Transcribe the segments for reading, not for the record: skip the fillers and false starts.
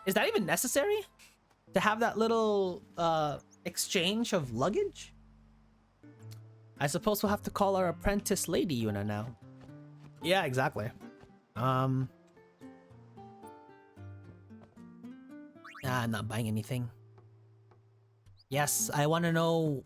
Is that even necessary? To have that little exchange of luggage? I suppose we'll have to call our apprentice Lady Yuna now. Yeah, exactly. I'm not buying anything. Yes, I want to know.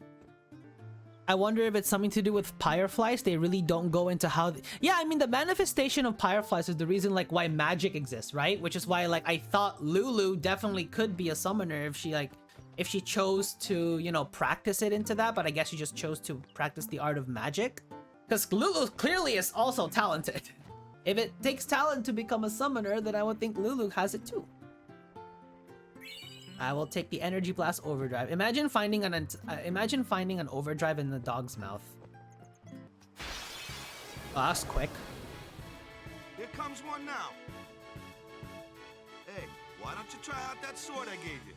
I wonder if it's something to do with Pyreflies. They really don't go into how. Yeah, I mean the manifestation of Pyreflies is the reason like why magic exists, right? Which is why like I thought Lulu definitely could be a summoner if she chose to, you know, practice it into that. But I guess she just chose to practice the art of magic, because Lulu clearly is also talented. If it takes talent to become a summoner, then I would think Lulu has it too. I will take the Energy Blast Overdrive. Imagine finding an overdrive in the dog's mouth. Oh, that's quick. Here comes one now. Hey, why don't you try out that sword I gave you?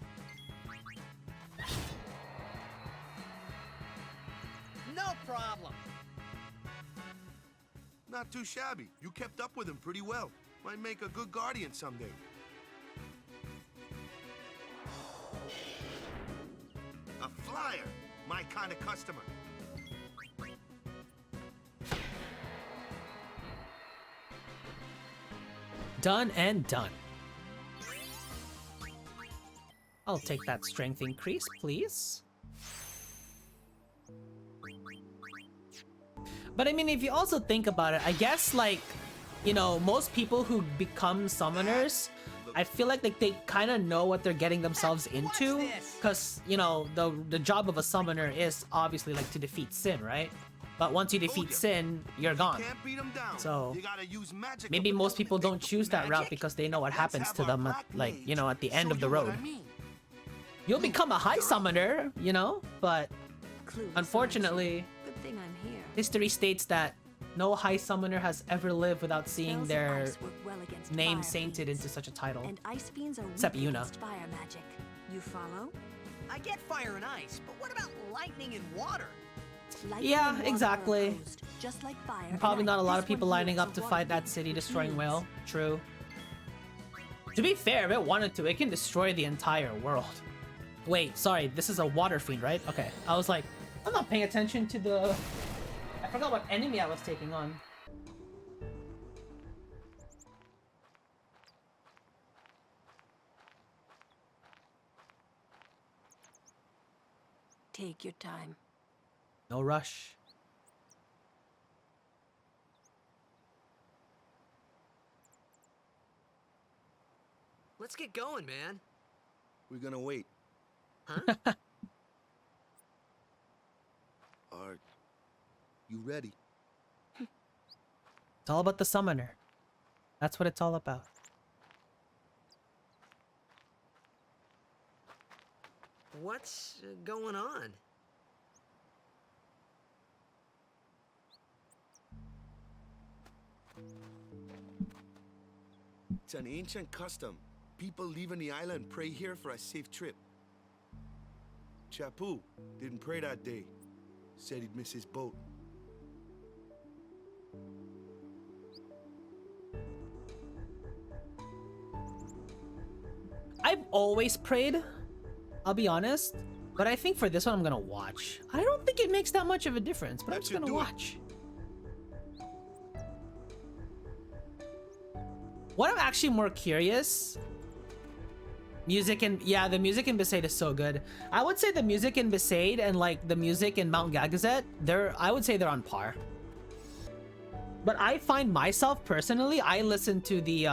No problem. Not too shabby. You kept up with him pretty well. Might make a good guardian someday. A flyer, my kind of customer. Done and done. I'll take that strength increase, please. But I mean, if you also think about it, I guess like, you know, most people who become summoners, I feel like they kind of know what they're getting themselves into, because, you know, the job of a summoner is obviously like to defeat Sin, right? But once you defeat Sin, you're gone. So maybe most people don't choose that route because they know what happens to them at, like, you know, at the end of the road. You'll become a high summoner, you know, but unfortunately, history states that no high summoner has ever lived without seeing their name sainted into such a title. Except Yuna. Fire magic. You follow? I get fire and ice, but what about lightning and water? Yeah, exactly. Just like fire. Probably not a lot of people lining up to fight that city destroying whale. True. To be fair, if it wanted to, it can destroy the entire world. Wait, sorry, this is a water fiend, right? Okay, I was like, I'm not paying attention to the... I forgot what enemy I was taking on. Take your time. No rush. Let's get going, man. We're gonna wait. Huh? Are you ready? It's all about the summoner. That's what it's all about. What's going on? It's an ancient custom. People leaving the island pray here for a safe trip. Chapu didn't pray that day. Said he'd miss his boat. I've always prayed, I'll be honest, but I think for this one I'm gonna watch. I don't think it makes that much of a difference, but I'm just gonna watch. What I'm actually more curious... Music and... Yeah, the music in Besaid is so good. I would say the music in Besaid and like the music in Mount Gagazet, I would say they're on par. But I find myself personally, I listen to the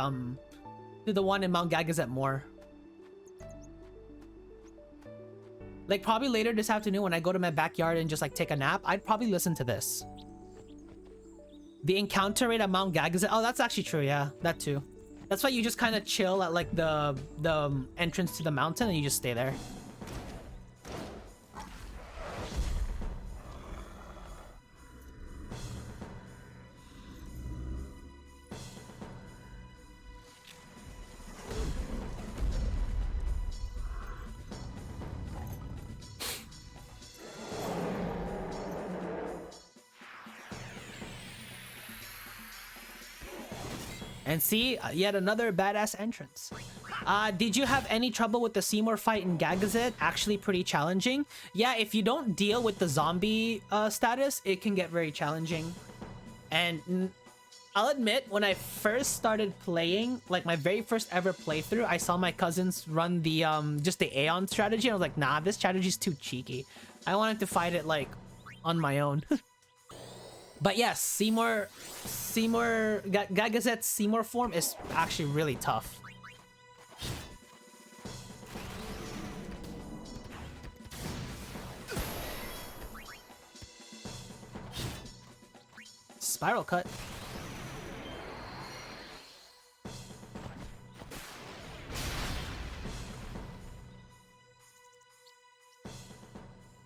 one in Mount Gagazet more. Like probably later this afternoon when I go to my backyard and just like take a nap, I'd probably listen to this. The encounter rate at Mount Gagazet. Oh, that's actually true. Yeah, that too. That's why you just kind of chill at like the entrance to the mountain and you just stay there. And see, yet another badass entrance. Did you have any trouble with the Seymour fight in Gagazet? Actually pretty challenging. Yeah, if you don't deal with the zombie status, it can get very challenging. And I'll admit, when I first started playing, like my very first ever playthrough, I saw my cousins run the just the Aeon strategy, and I was like, nah, this strategy's too cheeky. I wanted to fight it like on my own. But yes, Gagazet's Seymour form is actually really tough. Spiral cut.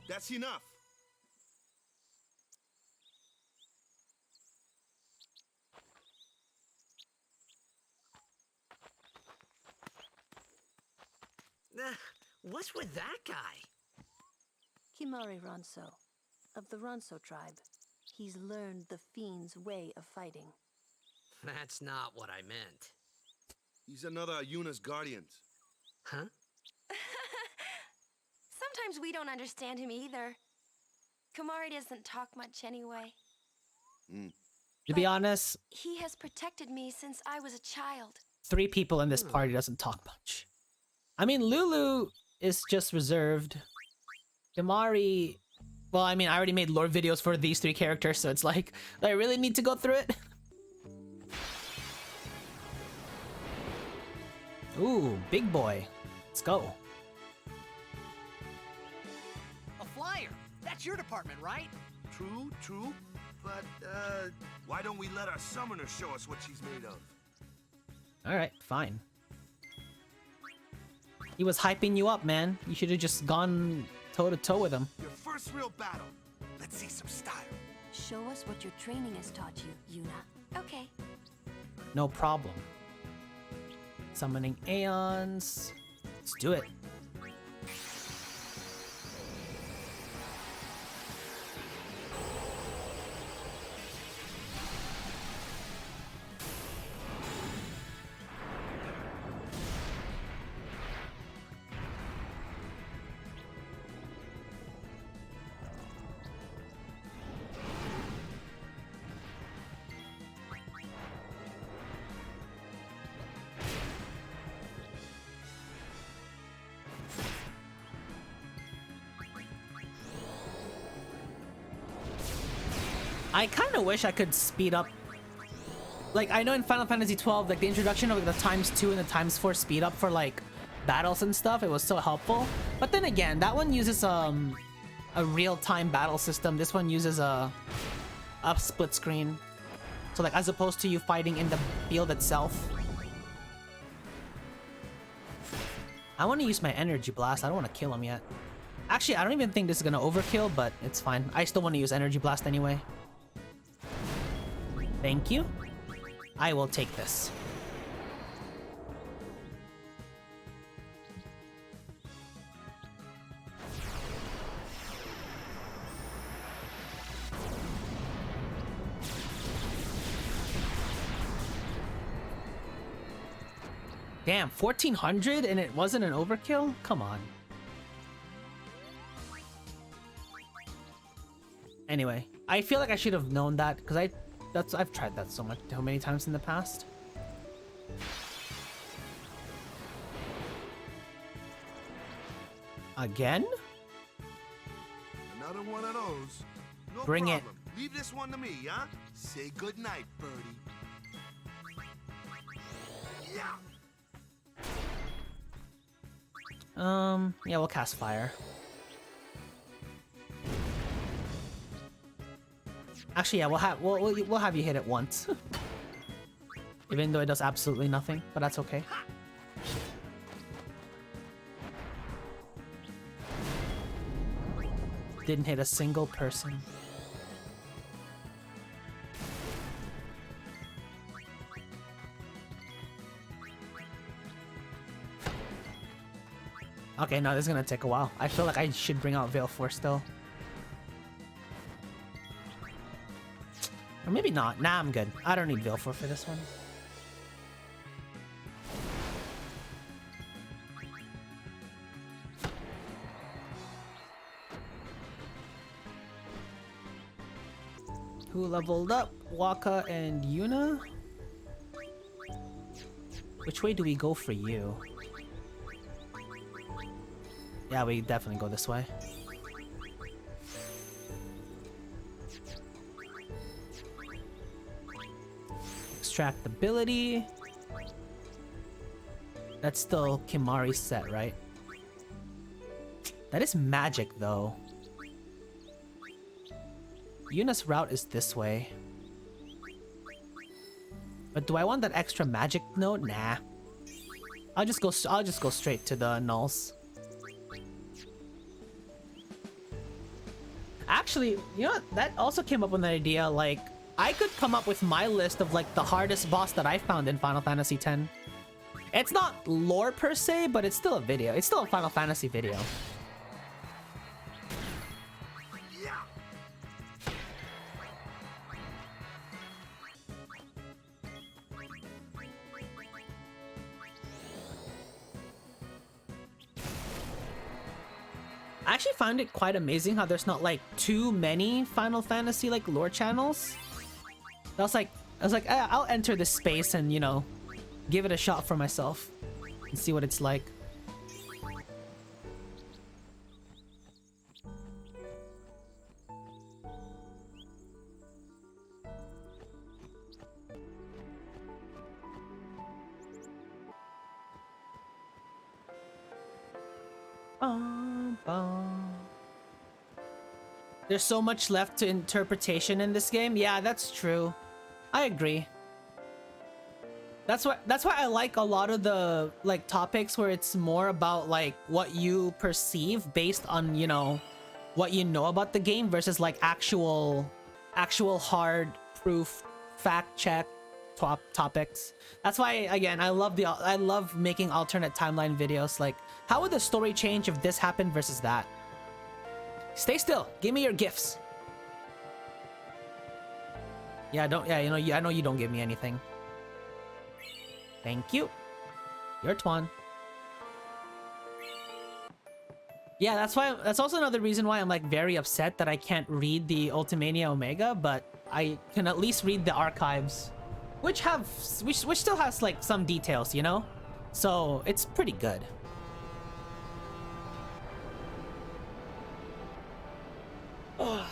That's enough. What's with that guy? Kimari Ronso, of the Ronso tribe. He's learned the Fiend's way of fighting. That's not what I meant. He's another Yuna's guardians. Huh? Sometimes we don't understand him either. Kumari doesn't talk much anyway. To be honest, He has protected me since I was a child. 3 people in this party doesn't talk much. I mean, Lulu is just reserved. Kimari... Well, I mean, I already made lore videos for these 3 characters, so it's like, do I really need to go through it? Ooh, big boy. Let's go. A flyer. That's your department, right? True, true. But, why don't we let our summoner show us what she's made of? Alright, fine. He was hyping you up, man. You should have just gone toe-to-toe with him. Your first real battle. Let's see some style. Show us what your training has taught you, Yuna. Okay. No problem. Summoning Aeons. Let's do it. I kind of wish I could speed up. Like, I know in Final Fantasy 12, like the introduction of the ×2 and the ×4 speed up for like battles and stuff, it was so helpful. But then again, that one uses a real-time battle system. This one uses a split screen. So like, as opposed to you fighting in the field itself. I want to use my energy blast. I don't want to kill him yet. Actually, I don't even think this is gonna overkill, but it's fine. I still want to use energy blast anyway. Thank you. I will take this. Damn, 1400 and it wasn't an overkill? Come on. Anyway, I feel like I should have known that because I've tried that so many times in the past. Again? Another one of those. No Bring it. problem. Leave this one to me, huh? Say goodnight, birdie. Yeah. Yeah, we'll cast fire. Actually, yeah, we'll have you hit it once. Even though it does absolutely nothing, but that's okay. Didn't hit a single person. Okay, no, this is gonna take a while. I feel like I should bring out Veil Force still. Or maybe not. Nah, I'm good. I don't need Veil Force for this one. Who leveled up? Waka and Yuna? Which way do we go for you? Yeah, we definitely go this way. Extract ability. That's still Kimahri's set, right? That is magic, though. Yuna's route is this way. But do I want that extra magic note? Nah. I'll just go straight to the nulls. Actually, you know what? That also came up with an idea, like, I could come up with my list of, like, the hardest boss that I found in Final Fantasy X. It's not lore per se, but it's still a video. It's still a Final Fantasy video. I actually found it quite amazing how there's not like too many Final Fantasy like lore channels. I was like, I'll enter this space and, you know, give it a shot for myself and see what it's like. There's so much left to interpretation in this game. Yeah, that's true. I agree. That's why I like a lot of the like topics where it's more about like what you perceive based on, you know, what you know about the game versus like actual hard proof fact check topics. That's why, again, I love making alternate timeline videos. Like, how would the story change if this happened versus that? Stay still. Give me your gifts. Yeah, I know you don't give me anything. Thank you. Your Tuan. Yeah, that's also another reason why I'm like very upset that I can't read the Ultimania Omega, but I can at least read the archives, which still has like some details, you know? So it's pretty good. Ugh.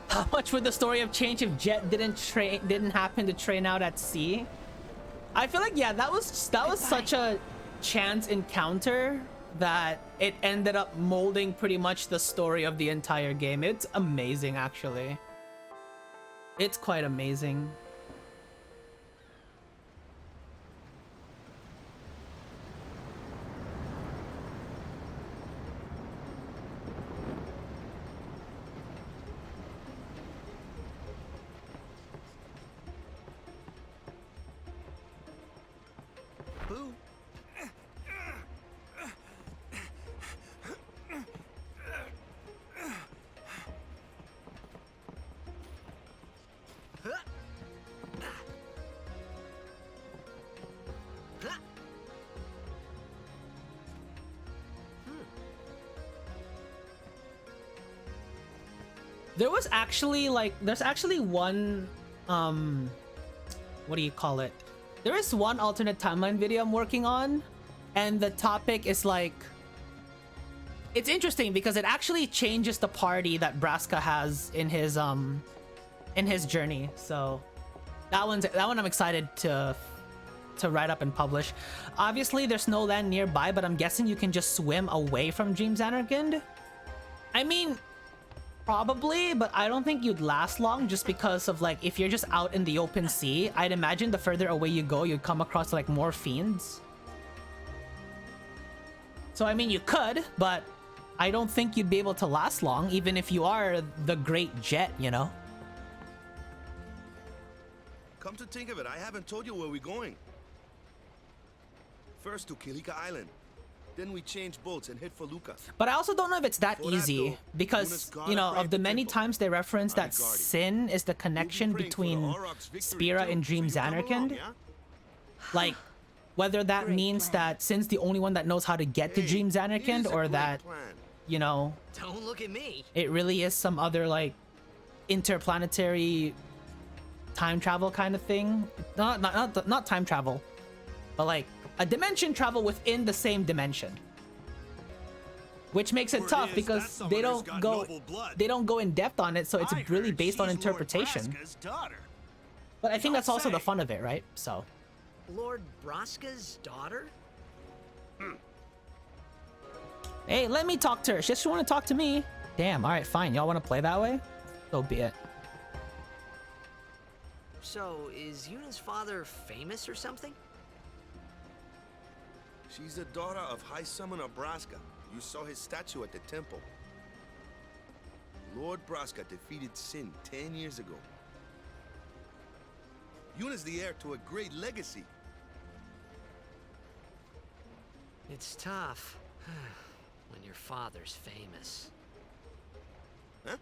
How much would the story have changed if Jet didn't happen to train out at sea? I feel like, yeah, that was such a chance encounter that it ended up molding pretty much the story of the entire game. It's amazing, actually. It's quite amazing. There's actually one, what do you call it? There is one alternate timeline video I'm working on, and the topic is like, it's interesting because it actually changes the party that Braska has in his journey. So that one I'm excited to write up and publish. Obviously, there's no land nearby, but I'm guessing you can just swim away from Dream Xanarkand. I mean, probably, but I don't think you'd last long just because of like, if you're just out in the open sea, I'd imagine the further away you go, you'd come across like more fiends. So I mean, you could, but I don't think you'd be able to last long, even if you are the great Jet, you know? Come to think of it, I haven't told you where we're going. First to Kilika Island. Then we change boats and head for Luca. But I also don't know if it's that For that, easy, though, because, Luna's gotta you know, pray of the for many people. times they reference that Guardian. Sin is the connection We'll be praying for between Auroch's victory, Spira too, and Dream so you come along, Xanarkand. yeah? Like, whether that Great means plan. that Sin's the only one that knows how to get to Hey, Dream it is Zanarkand, a or great that, plan. you know, Don't look at me. it really is some other, like, interplanetary time travel kind of thing. Not time travel, but like a dimension travel within the same dimension. Which makes it Word tough is, because that they summoner's don't got go noble blood. they don't go in depth on it, so it's I really heard based on she's Lord interpretation. Braska's daughter. But I think that's also the say. fun of it, right? So Lord Braska's daughter? hey, let me talk to her. She just want to talk to me. Damn, alright, fine. Y'all want to play that way? So be it. So, is Yuna's father famous or something? She's the daughter of High Summoner Braska. You saw his statue at the temple. Lord Braska defeated Sin 10 years ago. Yuna's the heir to a great legacy. It's tough when your father's famous. Huh?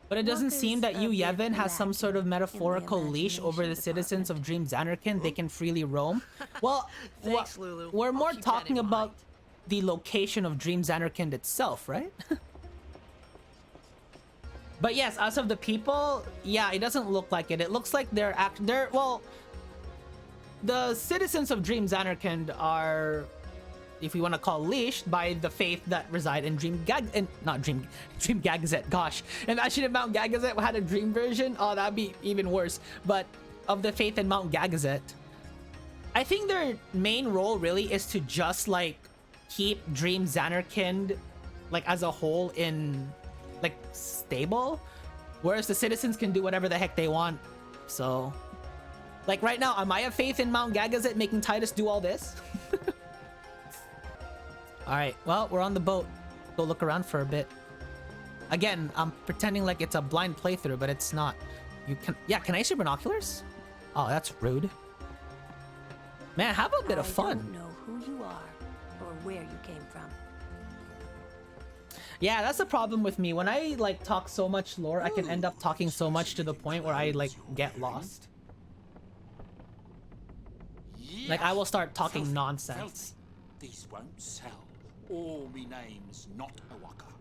But it doesn't What seem is that a Yu big Yevon has some sort of lack in the metaphorical leash over the imagination citizens of Dream Zanarkand. They can freely roam. Well, Thanks, Lulu. we're I'll more keep that talking in about mind. the location of Dream Zanarkand itself, right? But yes, as of the people, yeah, it doesn't look like it. It looks like they're well, the citizens of Dream Zanarkand are, if we want to call, leashed by the faith that reside in Dream Gagazet. Gosh, imagine if Mount Gagazet had a dream version. Oh, that'd be even worse. But of the faith in Mount Gagazet, I think their main role really is to just like keep Dream Zanarkand like as a whole in like stable, whereas the citizens can do whatever the heck they want. So like right now, am I have faith in Mount Gagazet making Titus do all this? All right, well, we're on the boat. Go look around for a bit. Again, I'm pretending like it's a blind playthrough, but it's not. You can, yeah, can I use your binoculars? Oh, that's rude. Man, have a bit of I fun. don't know who you are or where you came from. Yeah, that's the problem with me. When I like talk so much lore, I can end up talking so much to the point where I like get lost. Like I will start talking nonsense. These won't sell. All me name's not Awaka.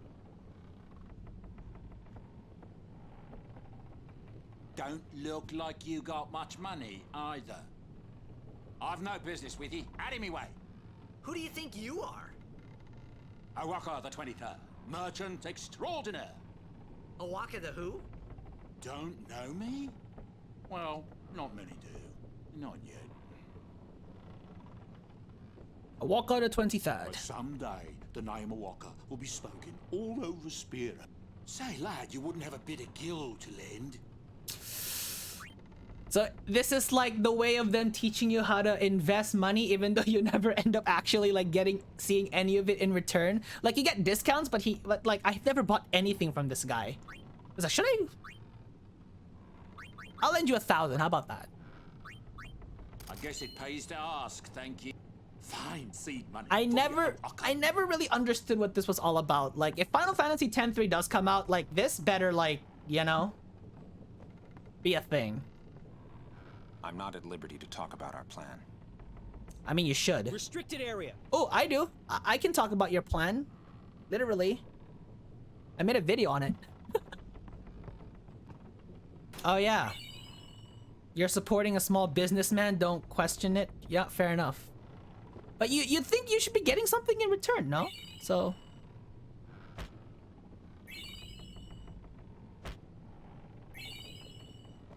Don't look like you got much money either. I've no business with you. Out of me way. Who do you think you are? Awaka the 23rd, merchant extraordinaire. Awaka the who? Don't know me? Well, not many do. Not yet. Awaka the But 23rd. someday, the name Awaka will be spoken all over Spira. Say, lad, you wouldn't have a bit of gill to lend? So this is like the way of them teaching you how to invest money, even though you never end up actually like seeing any of it in return. Like you get discounts, but like I've never bought anything from this guy. I was like, should I? I'll lend you 1,000. How about that? I guess it pays to ask, thank you. Fine seed money. I for you, never Awaka. really understood what this was all about. Like if Final Fantasy X-3 does come out, like this better like, you know, be a thing. I'm not at liberty to talk about our plan. I mean, you should. Restricted area. Oh, I do. I can talk about your plan. Literally. I made a video on it. Oh, yeah. You're supporting a small businessman. Don't question it. Yeah, fair enough. But you'd think you should be getting something in return, no? So...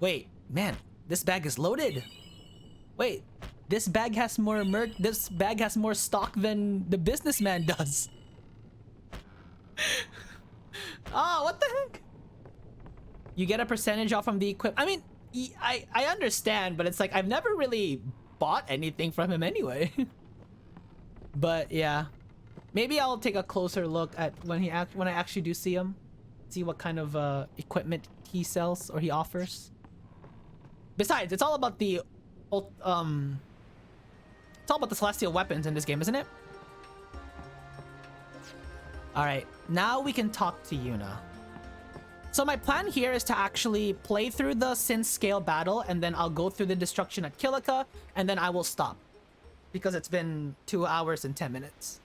Wait, man. This bag is loaded. Wait, this bag has more This bag has more stock than the businessman does. Oh, what the heck? You get a percentage off from the equip. I mean, I understand, but it's like I've never really bought anything from him anyway. But yeah, maybe I'll take a closer look at when I actually do see him, see what kind of equipment he sells or he offers. Besides, it's all about the celestial weapons in this game, isn't it? All right, now we can talk to Yuna. So my plan here is to actually play through the Sin Scale battle, and then I'll go through the destruction at Kilika, and then I will stop. Because it's been 2 hours and 10 minutes.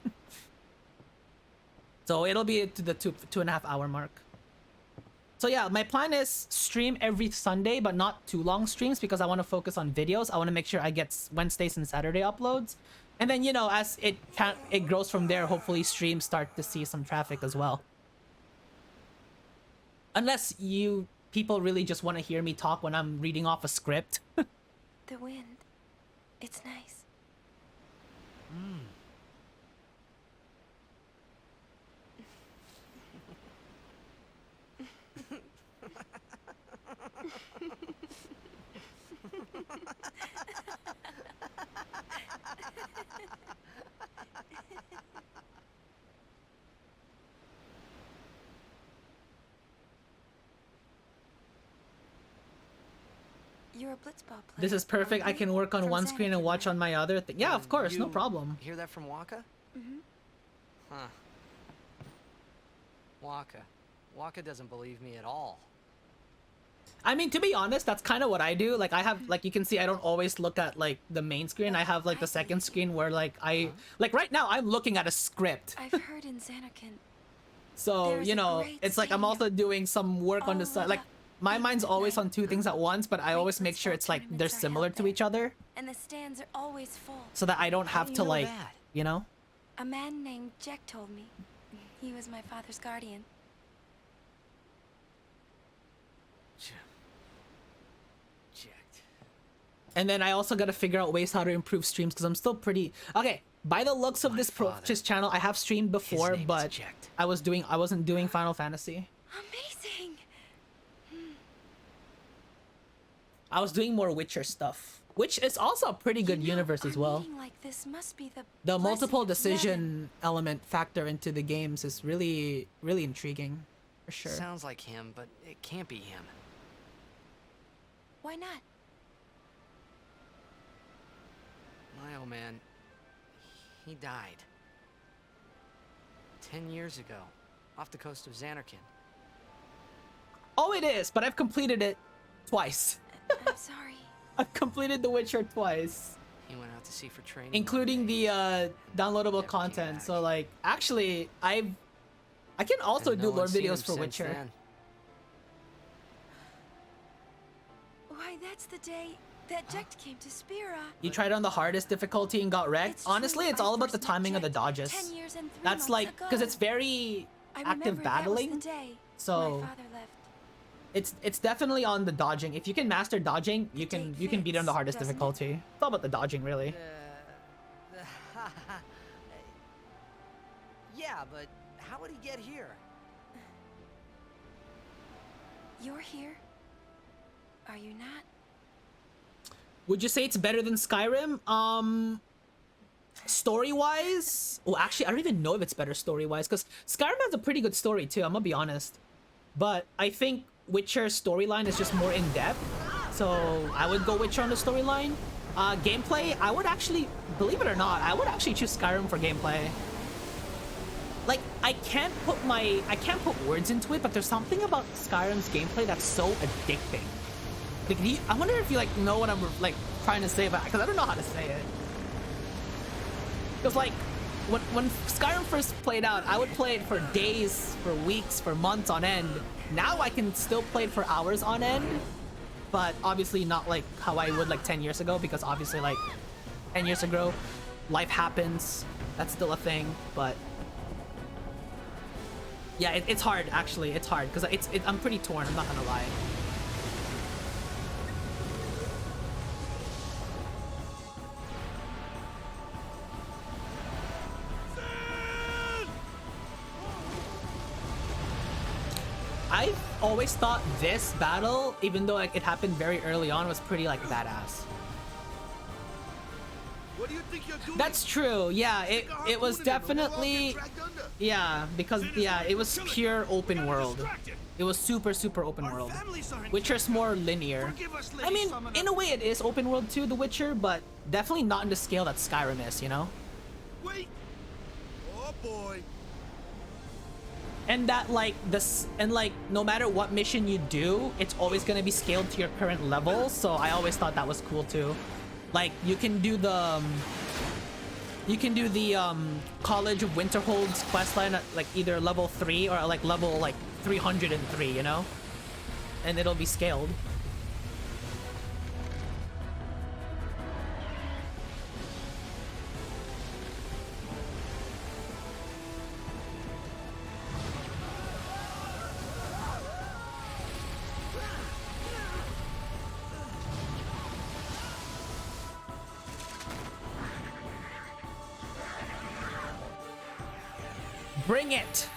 So it'll be to the 2.5 hour mark. So yeah, my plan is stream every Sunday, but not too long streams because I want to focus on videos. I want to make sure I get Wednesdays and Saturday uploads. And then, you know, as it grows from there, hopefully streams start to see some traffic as well. Unless you people really just want to hear me talk when I'm reading off a script. The wind. It's nice. You're a blitzball player. This is perfect. I can work on From one screen and Xanadu, watch on my other thing. Yeah, of course, no You problem. Hear that from Waka? Mm-hmm. Huh. Waka. Waka doesn't believe me at all. I mean, to be honest, that's kind of what I do. Like, I have, like, you can see I don't always look at, like, the main screen. I have, like, the second screen where, like, like, right now, I'm looking at a script. I've heard in Xanarkand. So, There's you a know, great it's like I'm also doing some work on the all side. Like, my mind's always on two things at once, but I always make sure it's, like, they're tournaments are similar held to there. each other. And the stands are always full. So that I don't How have do to, you know like, that? you know? A man named Jack told me. He was my father's guardian. Checked. And then I also gotta figure out ways how to improve streams because I'm still pretty okay. By the looks of My this father. this channel, I have streamed before, name is but Jacked. I wasn't doing Final Fantasy. Amazing! I was doing more Witcher stuff, which is also a pretty good You know, universe as a well. meeting like this must be the The blessing multiple of decision element factor into the games is really intriguing, for sure. Sounds like him, but it can't be him. Yevon. Why not? My old man, he died. 10 years ago, off the coast of Xanarkand. Oh, it is, but I've completed it twice. I'm sorry. I've completed The Witcher twice, He went out to sea for training. including one day. the downloadable Never came content. back. So like, actually, I can also And do no lore one's seen videos him for since Witcher. then. Why, that's the day that Jack came to Spira. You tried on the hardest difficulty and got wrecked. It's Honestly, true, it's I all about the first met timing of the Jack dodges. 10 years and 3 That's months like ago. because it's very I active remember battling. That was the day so- my father left. It's definitely on the dodging. If you can master dodging, you can beat it on the fits, hardest doesn't it? difficulty. It's all about the dodging, really. Yeah, but how would he get here? You're here? Are you not? Would you say it's better than Skyrim? Story-wise? Oh, actually, I don't even know if it's better story-wise because Skyrim has a pretty good story too. I'm gonna be honest, but I think Witcher's storyline is just more in-depth. So I would go Witcher on the storyline. Gameplay, I would actually, believe it or not, I would actually choose Skyrim for gameplay. Like, I can't put words into it, but there's something about Skyrim's gameplay that's so addicting. Like, I wonder if you like know what I'm like trying to say, but because I don't know how to say it. Because like, when Skyrim first played out, I would play it for days, for weeks, for months on end. Now I can still play it for hours on end, but obviously not like how I would like 10 years ago, because obviously like 10 years ago, life happens. That's still a thing, but yeah, it's hard actually. It's hard because I'm pretty torn. I'm not gonna lie. I've always thought this battle, even though like it happened very early on, was pretty like badass. What do you think you're doing? That's true. Yeah, Stick a it was harpoon in him and we'll all get definitely dragged under. yeah, because yeah, it was pure open world. It was super open Our world. families are in Witcher's more linear. Forgive us, I Lady mean, Summoner. in a way it is open world too, The Witcher, but definitely not in the scale that Skyrim is, you know? Wait. Oh boy. And that like this, and like no matter what mission you do, it's always gonna be scaled to your current level. So I always thought that was cool too. Like you can do the College of Winterhold's questline at like either level 3 or like level like 303, you know, and it'll be scaled. Bring it!